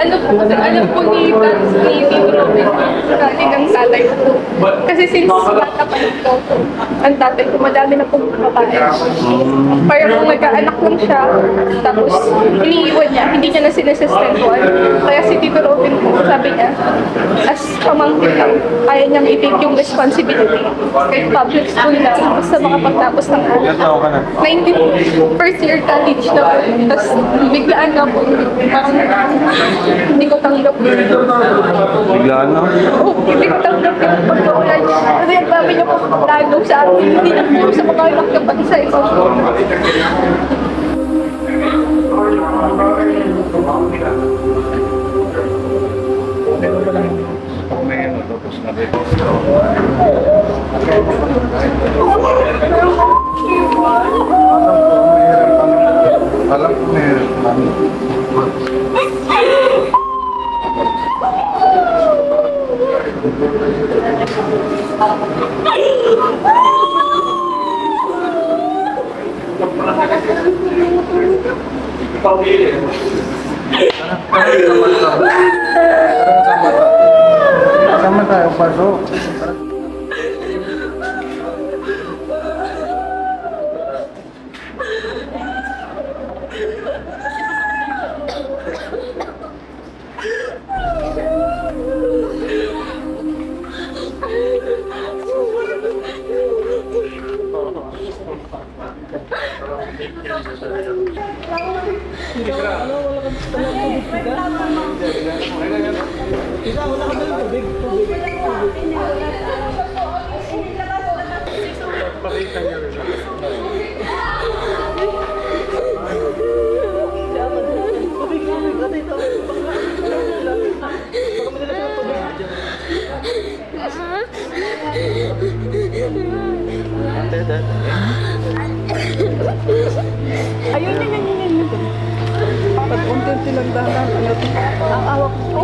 Ano po, alam po ni Tito Robin, galing ng tatay ko. Kasi since bata pa ito, ang tatay ko madami na pong babae. Parang kung nagkaanak lang siya, tapos iniiwan niya, hindi niya na sinasustentuan. Kaya si Tito Robin po, sabi niya, as pamangkin lang, kaya niyang i-take yung responsibility. Kahit public school lang, basta makapagtapos ng Ilan taon ka na? 19, first year college na po. Tapos biglaan na po, parang hindi ko tanggap. Biglaan na? Oo, hindi ko tanggap yung pagkakulan. Kasi ang dami niya po lalo sa akin, hindi na po sa mga anak niya pati sa iba. Alam ko meron. Sama tayo, pasok. Ayun, yun. Pag-unti silang dahan, ang awak ko.